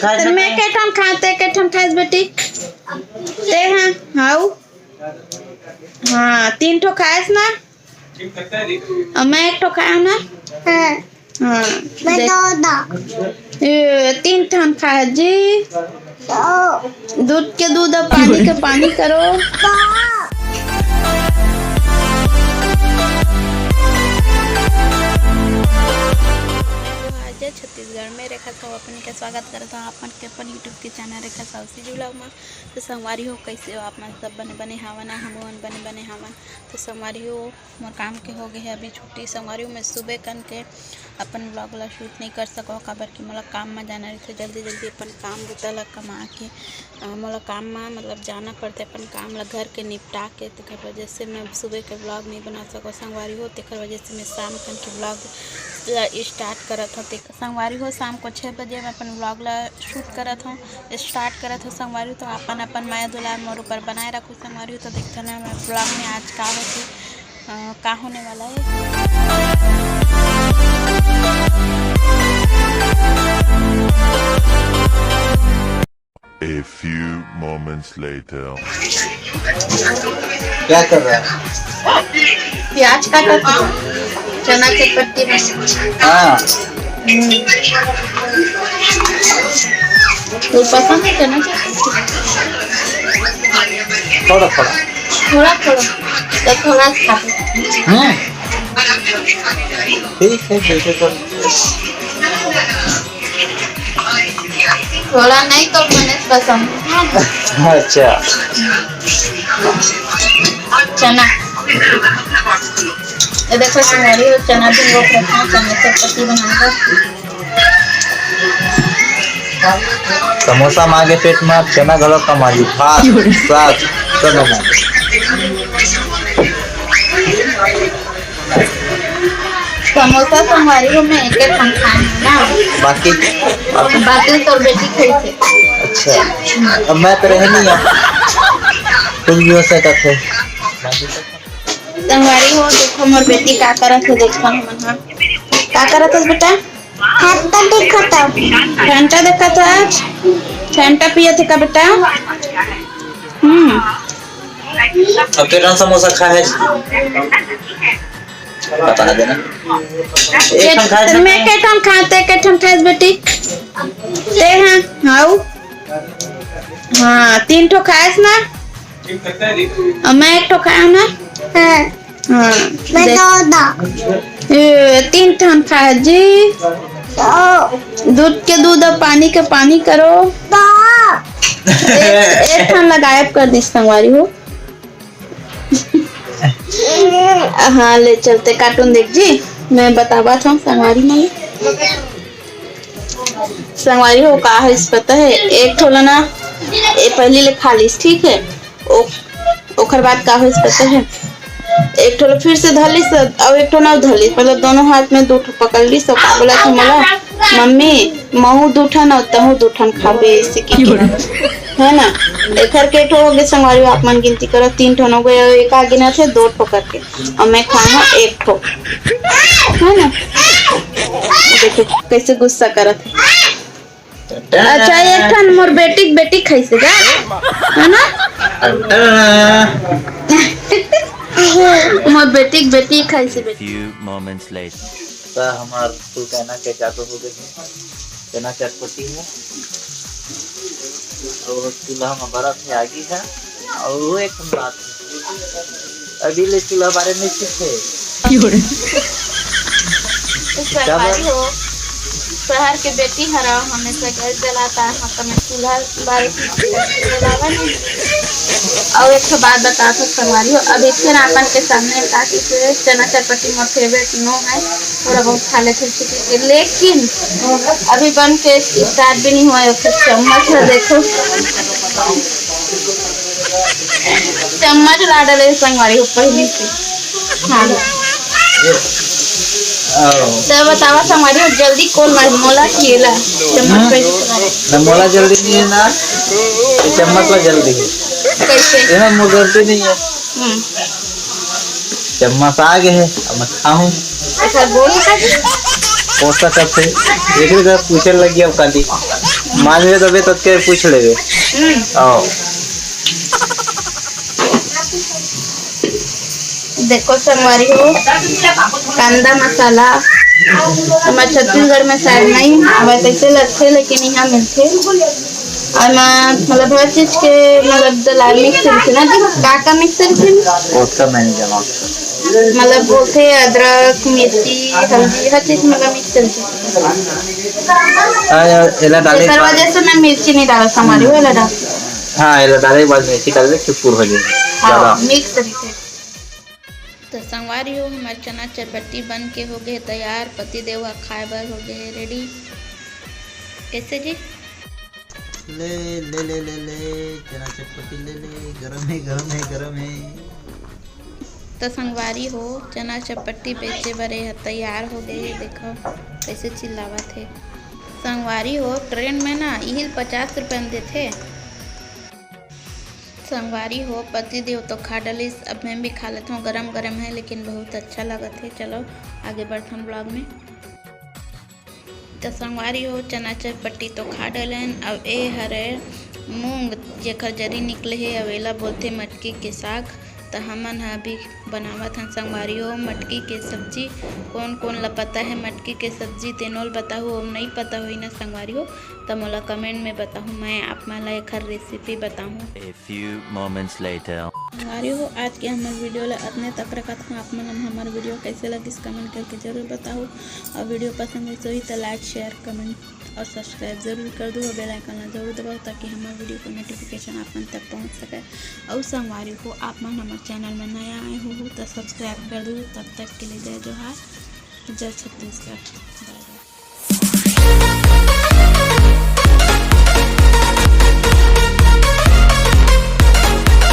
तो मैं कैठन खाते कैठन खाइस बेटी ते हाँ हाउ हाँ 3 ठो खाइस ना मैं 1 ठो खाया ना हाँ हाँ 3 ठन खाए जी दूध के दूध और पानी के पानी करो छत्तीसगढ़ में रेखा साहू अपन के स्वागत करता हूँ अपन के अपन यूट्यूब के चैनल रेखा साहू से जुड़ा हुआ तो संगवारी हो कैसे हो आप मन सब बने बने हावन हम बने बने हावन तो संगवारी हो मोर काम के हो गए है अभी छुट्टी संगवारी में सुबह कन के अपन ब्लॉग ला शूट नहीं कर सको काबर कि मोला काम में जाना रही जल्दी जल्दी अपन काम बुता ला कमा के मोला काम में मतलब जाना पड़ते अपन काम ला घर के निपटा के तेकर वजह से मैं सुबह के ब्लॉग नहीं बना सको संगवारी हो तेकर वजह से मैं शाम कन के ब्लॉग स्टार्ट करत हूँ संगवारी हो शाम को 6 बजे मैं अपन ब्लॉग ला शूट करत हूँ स्टार्ट करत हूँ संगवारी तो अपन अपन माया दुलार मोर ऊपर बनाए रखो संगवारी तो देखते ना मैं ब्लॉग में आज का होने वाला है। A few moments later. क्या कर रहा है? प्याज काटत हूँ चना के पत्ती में हाँ तो पसंद है चना के थोड़ा थोड़ा तो थोड़ा खाते ठीक है जैसे तो थोड़ा नहीं तो मैंने पसंद अच्छा चना ये देखो तुम्हारी और चना भी वो रखना चने से पत्ती बनाकर समोसा मांगे पेट में चना गलो कमा ली भात साग सब मांगे समोसा तुम्हारी में एक हम खाए ना बाकी तो बेटी खाई थे। अच्छा अब मैं तो रह नहीं तुम भी हो सकते थे तुम्हारी हो देखो मोर बेटी का करत है देखो मन हां का करत है बेटा फैंटा देखा था फैंटा पिए थे का बेटा अब तेरा समोसा खाए बता देना मैं कैठन खाते कैठन खाइस बेटी ते हाँ हाउ हाँ 3 ठो खाइस ना मैं 1 ठो खाया ना हाँ 3 ठन खाए जी दूध के दूध और पानी के पानी करो एक ठन लगायब कर दी संगवारी हो हाँ ले चलते कार्टून देख जी मैं बतावा था संगवारी में संगवारी हो का है इस पता है एक ठोला ना ये पहली ले खा ली ठीक है ओखर बाद का है इस पता है एक ठोला फिर से धली और एक ठो ना धली मतलब दोनों हाथ में 2 ठो पकड़ ली सब बोला था मला मम्मी महू 2 ठन और तहू 2 ठन खाबे इसे की है ना एकर के ठो हो गए संगवारी आप मन गिनती करो 3 ठन हो गए एक आगे ना थे 2 ठो करके और मैं खाना 1 ठो है ना देखो कैसे गुस्सा करत है अच्छा एक ठन मोर बेटी खाई से है ना मोर बेटी खाई से बेटी few moments later. तो हमार फुल कहना के चाटो हो गई चना चटपटी है और चूल्हा में बर्फ है आगी है और वो एक बात अभी ले चूल्हा बारे में सीखे शहर के बेटी हरा हमेशा गैस जलाता है तो मैं चूल्हा बारे जलावा नहीं और एक बात बता तो संगवारी हो अभी फिर अपन के सामने ताकि चना चटपटी मोर फेवरेट नो है थोड़ा बहुत खा लेते हैं लेकिन अभी बन के स्टार्ट भी नहीं हुआ है फिर चम्मच है देखो चम्मच ला डाले संगवारी हो पहली से हाँ तो बतावा संगवारी जल्दी कौन मोला केला चम्मच पे मोला जल्दी नहीं है ना चम्मच ला जल्दी है कैसे ये मोर गलती नहीं है चम्मच आ गए है अब मैं खाऊं अच्छा बोल पोस्ता कब से एक पूछने लगी अब कल मान ले तबे तक के पूछ लेबे। आओ देखो संगवारी हो, कांदा मसाला हमारे छत्तीसगढ़ में शायद नहीं हमारे कैसे लगते, लेकिन यहाँ मिलते। और मैं मतलब हर चीज के मतलब दलाल मिक्स करके ना का मिक्स करके उसका मैंने जमा मतलब बोलते अदरक मिर्ची हल्दी हर चीज मतलब मिक्स करके। एला डाले इस वजह से मैं मिर्ची नहीं डाला संगवारी हो, एला डाल हाँ एला डाले के बाद मिर्ची डाल दे चुपुर हो जाए ज्यादा मिक्स करके। तो संगवारी हो हमारे चना चटपटी बन के हो गए तैयार, पति देव खाए बर हो गए रेडी। कैसे जी ले ले ले ले ले चना चटपटी ले ले, गरम है गरम है गरम है। तो संगवारी हो चना चटपटी बेचे बरे तैयार हो गए। देखो कैसे चिल्लावत है। संगवारी हो ट्रेन में ना यही 50 रुपये में देते। संगवारी हो पति देव तो खा डलिस, अब मैं भी खा लेता हूँ। गरम गरम है लेकिन बहुत अच्छा लगत है। चलो आगे बढ़ते हैं ब्लॉग में। तो संगवारी हो चना चटपटी तो खा डलन। अब ए हरे मूंग जेकर जरी निकले है अवेला बोलते मटकी के साग। तो हमन अभी बनावत हन संगवारी हो मटकी के सब्जी। कौन कौन ला पता है मटकी के सब्जी तेनोल बताहूँ, और नहीं पता हुई ना संगवारी हो तो मोला कमेंट में बताहूँ, मैं आप मन ला एक रेसिपी बताऊँ। A few moments later. संगवारी हो आज के हमारे वीडियो ला अतने तक रखत हूँ। आप मन हमारे वीडियो कैसे लगिस कमेंट करके जरूर बताओ। और वीडियो पसंद है तो ही तो लाइक शेयर कमेंट और सब्सक्राइब जरूर कर दो और बेल आइकन जरूर दबाओ ताकि हमारे वीडियो को नोटिफिकेशन आप मन तक पहुँच सके। और संगवारी हो आप मन हमारे चैनल में नया आए हो तो सब्सक्राइब कर दो। तब तक के लिए जय जोहार, जय छत्तीसगढ़।